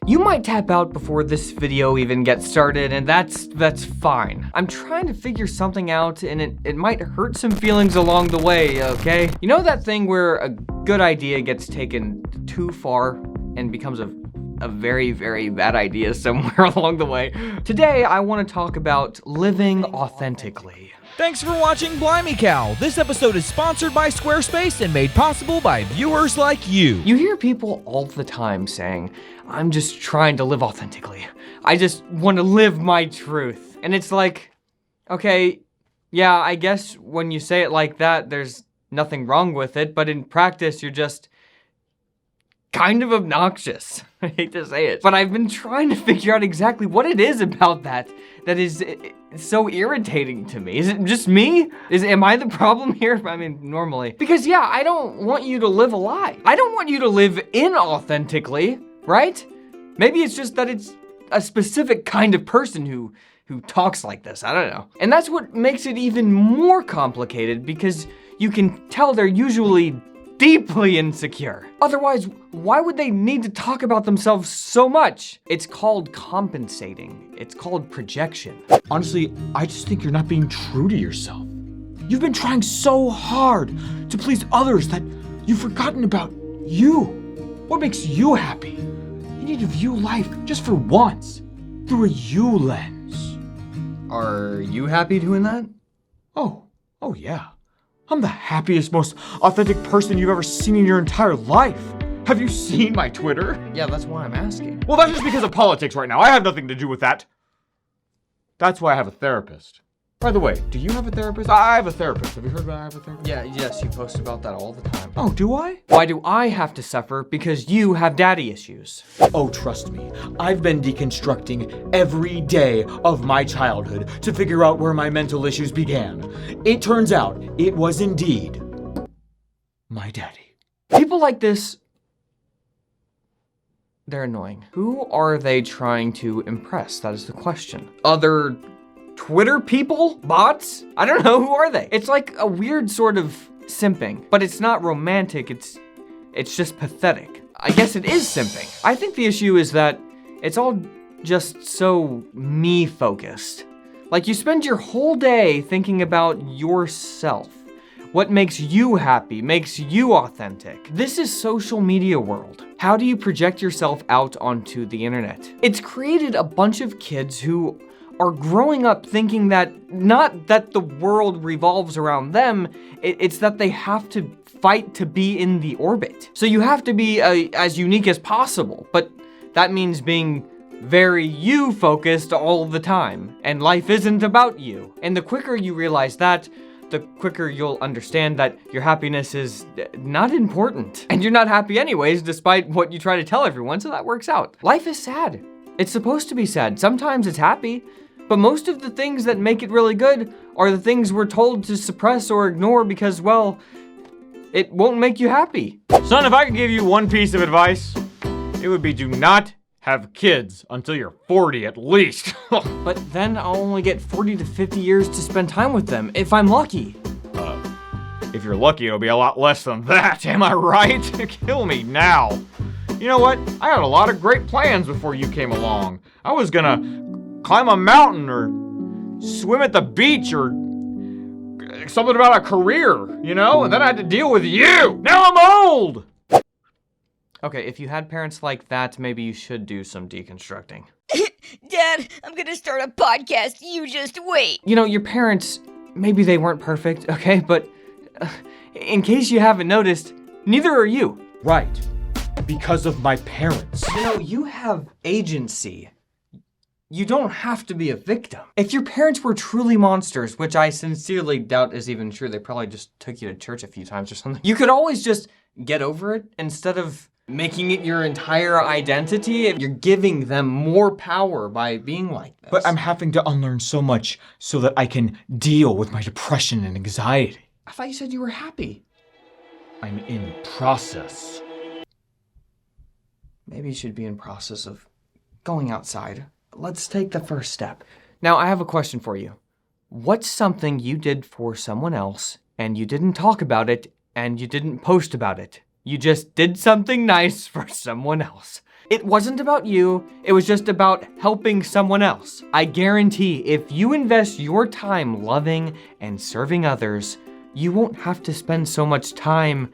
You might tap out before this video even gets started, and that's fine. I'm trying to figure something out, and it might hurt some feelings along the way, okay? You know that thing where a good idea gets taken too far and becomes a very, very bad idea somewhere along the way? Today, I want to talk about living authentically. Thanks for watching Blimey Cow. This episode is sponsored by Squarespace and made possible by viewers like you. You hear people all the time saying, I'm just trying to live authentically. I just want to live my truth. And it's like, okay, yeah, I guess when you say it like that, there's nothing wrong with it, but in practice, you're just kind of obnoxious. I hate to say it, but I've been trying to figure out exactly what it is about that is so irritating to me. Is it just me? Am I the problem here? I mean, normally. Because yeah, I don't want you to live a lie. I don't want you to live inauthentically, right? Maybe it's just that it's a specific kind of person who talks like this. I don't know. And that's what makes it even more complicated, because you can tell they're usually deeply insecure. Otherwise, why would they need to talk about themselves so much? It's called compensating. It's called projection. Honestly, I just think you're not being true to yourself. You've been trying so hard to please others that you've forgotten about you. What makes you happy? You need to view life just for once through a you lens. Are you happy doing that? Oh yeah. I'm the happiest, most authentic person you've ever seen in your entire life. Have you seen my Twitter? Yeah, that's why I'm asking. Well, that's just because of politics right now. I have nothing to do with that. That's why I have a therapist. By the way, do you have a therapist? I have a therapist. Have you heard about I have a therapist? Yeah, yes, you post about that all the time. Oh, do I? Why do I have to suffer? Because you have daddy issues. Oh, trust me. I've been deconstructing every day of my childhood to figure out where my mental issues began. It turns out it was indeed my daddy. People like this, they're annoying. Who are they trying to impress? That is the question. Other Twitter people? Bots? I don't know, who are they? It's like a weird sort of simping, but it's not romantic, it's just pathetic. I guess it is simping. I think the issue is that it's all just so me-focused. Like, you spend your whole day thinking about yourself. What makes you happy, makes you authentic. This is social media world. How do you project yourself out onto the internet? It's created a bunch of kids who are growing up thinking that not that the world revolves around them, it's that they have to fight to be in the orbit. So you have to be as unique as possible, but that means being very you-focused all the time, and life isn't about you. And the quicker you realize that, the quicker you'll understand that your happiness is not important. And you're not happy anyways, despite what you try to tell everyone, so that works out. Life is sad. It's supposed to be sad. Sometimes it's happy. But most of the things that make it really good are the things we're told to suppress or ignore because, well, it won't make you happy. Son, if I could give you one piece of advice, it would be do not have kids until you're 40 at least. But then I'll only get 40 to 50 years to spend time with them, if I'm lucky. If you're lucky, it'll be a lot less than that, am I right? Kill me now. You know what? I had a lot of great plans before you came along. I was gonna climb a mountain or swim at the beach or something about a career, you know? And then I had to deal with you. Now I'm old. Okay, if you had parents like that, maybe you should do some deconstructing. Dad, I'm gonna start a podcast. You just wait. You know, your parents, maybe they weren't perfect, okay? But in case you haven't noticed, neither are you. Right. Because of my parents. You know, you have agency. You don't have to be a victim. If your parents were truly monsters, which I sincerely doubt is even true, they probably just took you to church a few times or something, you could always just get over it instead of making it your entire identity. You're giving them more power by being like this. But I'm having to unlearn so much so that I can deal with my depression and anxiety. I thought you said you were happy. I'm in process. Maybe you should be in process of going outside. Let's take the first step. Now, I have a question for you. What's something you did for someone else and you didn't talk about it and you didn't post about it? You just did something nice for someone else. It wasn't about you, it was just about helping someone else. I guarantee if you invest your time loving and serving others, you won't have to spend so much time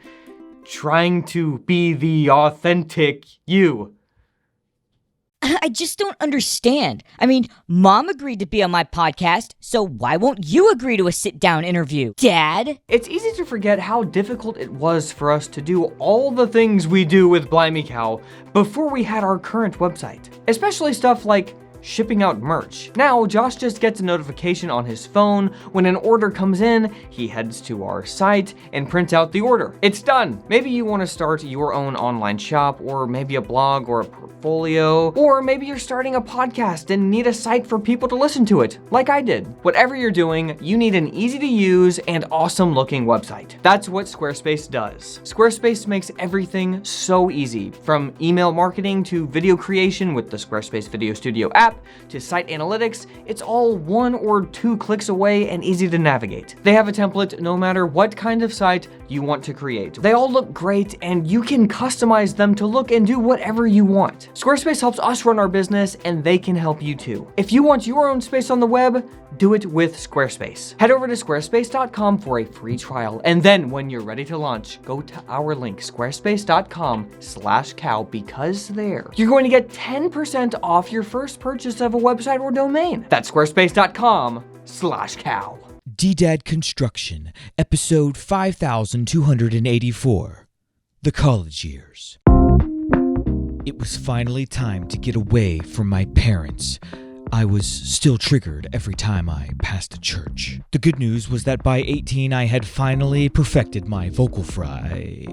trying to be the authentic you. I just don't understand. I mean, Mom agreed to be on my podcast, so why won't you agree to a sit-down interview, Dad? It's easy to forget how difficult it was for us to do all the things we do with Blimey Cow before we had our current website. Especially stuff like shipping out merch. Now, Josh just gets a notification on his phone. When an order comes in, he heads to our site and prints out the order. It's done. Maybe you want to start your own online shop, or maybe a blog or a portfolio, or maybe you're starting a podcast and need a site for people to listen to it, like I did. Whatever you're doing, you need an easy to use and awesome looking website. That's what Squarespace does. Squarespace makes everything so easy, from email marketing to video creation with the Squarespace Video Studio app, to site analytics. It's all 1 or 2 clicks away and easy to navigate. They have a template no matter what kind of site you want to create. They all look great and you can customize them to look and do whatever you want. Squarespace helps us run our business and they can help you too. If you want your own space on the web, do it with Squarespace. Head over to squarespace.com for a free trial, and then when you're ready to launch, go to our link, squarespace.com/cow, because there you're going to get 10% off your first purchase of a website or domain. That's squarespace.com/cow. DDAD Construction, episode 5284, The College Years. It was finally time to get away from my parents. I was still triggered every time I passed a church. The good news was that by 18 I had finally perfected my vocal fry.